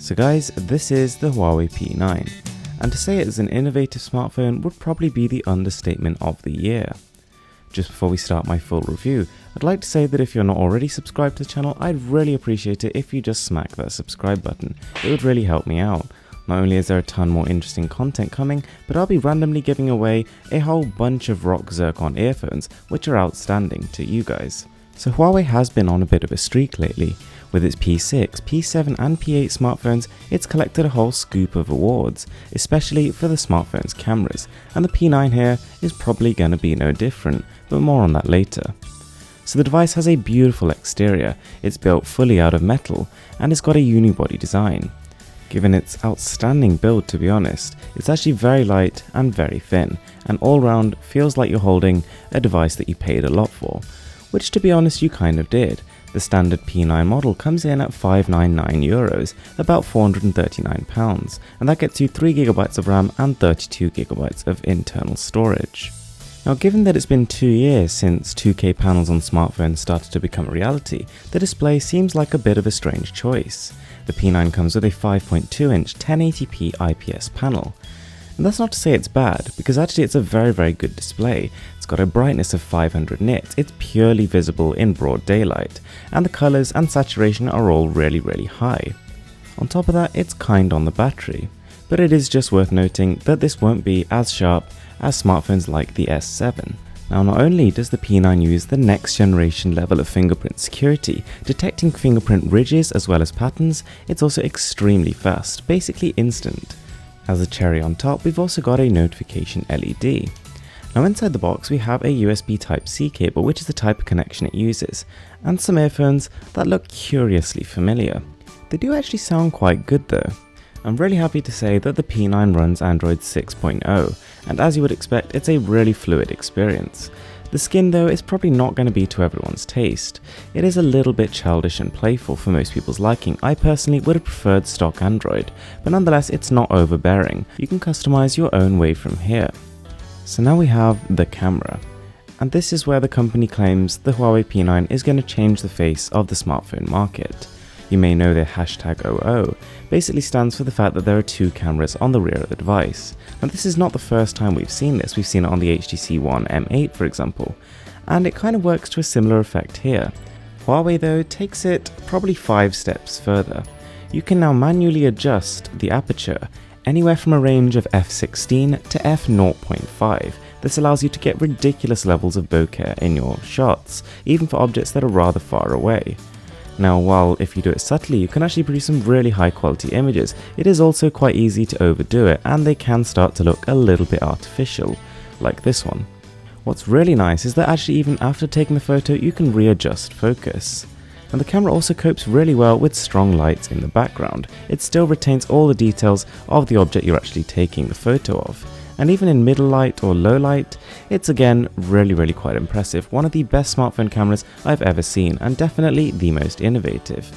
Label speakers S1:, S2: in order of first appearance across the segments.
S1: So guys, this is the Huawei P9, and to say it is an innovative smartphone would probably be the understatement of the year. Just before we start my full review, I'd like to say that if you're not already subscribed to the channel, I'd really appreciate it if you just smack that subscribe button. It would really help me out. Not only is there a ton more interesting content coming, but I'll be randomly giving away a whole bunch of Rock Zircon earphones, which are outstanding to you guys. So Huawei has been on a bit of a streak lately. With its P6, P7 and P8 smartphones, it's collected a whole scoop of awards, especially for the smartphone's cameras, and the P9 here is probably going to be no different, but more on that later. So the device has a beautiful exterior, it's built fully out of metal, and it's got a unibody design. Given its outstanding build, to be honest, it's actually very light and very thin, and all round feels like you're holding a device that you paid a lot for, which to be honest you kind of did. The standard P9 model comes in at €599, about £439, and that gets you 3GB of RAM and 32GB of internal storage. Now given that it's been 2 years since 2K panels on smartphones started to become a reality, the display seems like a bit of a strange choice. The P9 comes with a 5.2-inch 1080p IPS panel. And that's not to say it's bad, because actually it's a very good display. It's got a brightness of 500 nits, it's purely visible in broad daylight, and the colours and saturation are all really high. On top of that, it's kind on the battery, but it is just worth noting that this won't be as sharp as smartphones like the S7. Now not only does the P9 use the next generation level of fingerprint security, detecting fingerprint ridges as well as patterns, it's also extremely fast, basically instant. As a cherry on top, we've also got a notification LED. Now inside the box we have a USB Type-C cable, which is the type of connection it uses, and some earphones that look curiously familiar. They do actually sound quite good though. I'm really happy to say that the P9 runs Android 6.0, and as you would expect, it's a really fluid experience. The skin though is probably not going to be to everyone's taste. It is a little bit childish and playful for most people's liking. I personally would have preferred stock Android, but nonetheless it's not overbearing. You can customize your own way from here. So now we have the camera, and this is where the company claims the Huawei P9 is going to change the face of the smartphone market. You may know their #00 basically stands for the fact that there are two cameras on the rear of the device. Now this is not the first time we've seen this, we've seen it on the HTC One M8 for example, and it kind of works to a similar effect here. Huawei though takes it probably 5 steps further. You can now manually adjust the aperture anywhere from a range of f16 to f0.5. This allows you to get ridiculous levels of bokeh in your shots, even for objects that are rather far away. Now while if you do it subtly you can actually produce some really high quality images, it is also quite easy to overdo it and they can start to look a little bit artificial, like this one. What's really nice is that actually even after taking the photo you can readjust focus. And the camera also copes really well with strong lights in the background. It still retains all the details of the object you're actually taking the photo of. And even in middle light or low light, it's again really quite impressive. One of the best smartphone cameras I've ever seen, and definitely the most innovative.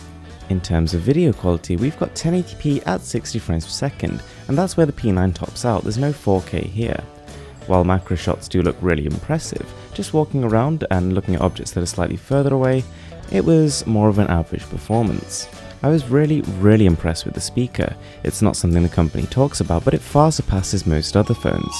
S1: In terms of video quality, we've got 1080p at 60 frames per second, and that's where the P9 tops out. There's no 4K here. While macro shots do look really impressive, just walking around and looking at objects that are slightly further away, it was more of an average performance. I was really impressed with the speaker. It's not something the company talks about, but it far surpasses most other phones.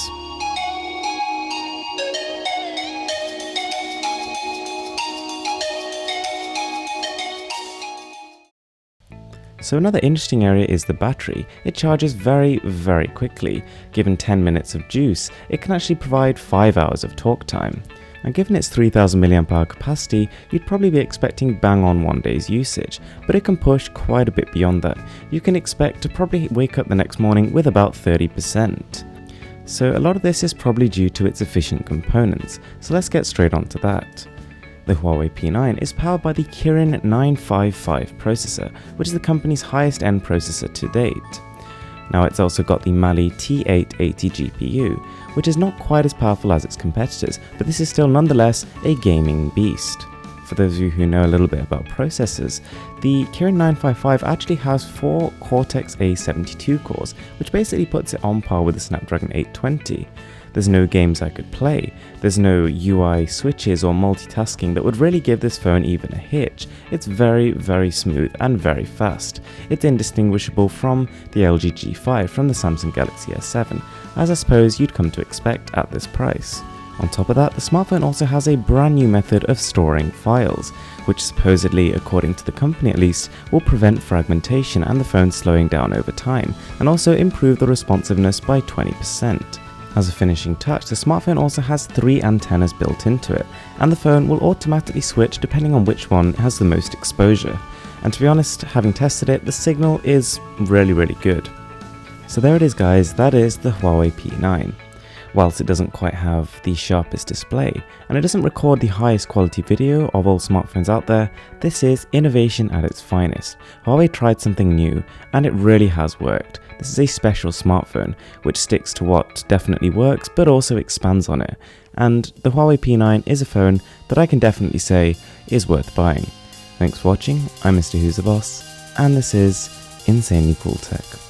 S1: So another interesting area is the battery. It charges very quickly. Given 10 minutes of juice, it can actually provide 5 hours of talk time. And given its 3000 mAh capacity, you'd probably be expecting bang on 1 day's usage, but it can push quite a bit beyond that. You can expect to probably wake up the next morning with about 30%. So a lot of this is probably due to its efficient components, so let's get straight on to that. The Huawei P9 is powered by the Kirin 955 processor, which is the company's highest end processor to date. Now it's also got the Mali T880 GPU, which is not quite as powerful as its competitors, but this is still nonetheless a gaming beast. for those of you who know a little bit about processors, the Kirin 955 actually has 4 Cortex-A72 cores, which basically puts it on par with the Snapdragon 820. There's no games I could play, there's no UI switches or multitasking that would really give this phone even a hitch. It's very, very smooth and very fast. It's indistinguishable from the LG G5 from the Samsung Galaxy S7, as I suppose you'd come to expect at this price. On top of that, the smartphone also has a brand new method of storing files, which supposedly, according to the company at least, will prevent fragmentation and the phone slowing down over time, and also improve the responsiveness by 20%. As a finishing touch, the smartphone also has 3 antennas built into it, and the phone will automatically switch depending on which one has the most exposure. And to be honest, having tested it, the signal is really good. So there it is guys, that is the Huawei P9. Whilst it doesn't quite have the sharpest display, and it doesn't record the highest quality video of all smartphones out there, this is innovation at its finest. Huawei tried something new, and it really has worked. This is a special smartphone, which sticks to what definitely works, but also expands on it. And the Huawei P9 is a phone that I can definitely say is worth buying. Thanks for watching, I'm Mrwhosetheboss, and this is Insanely Cool Tech.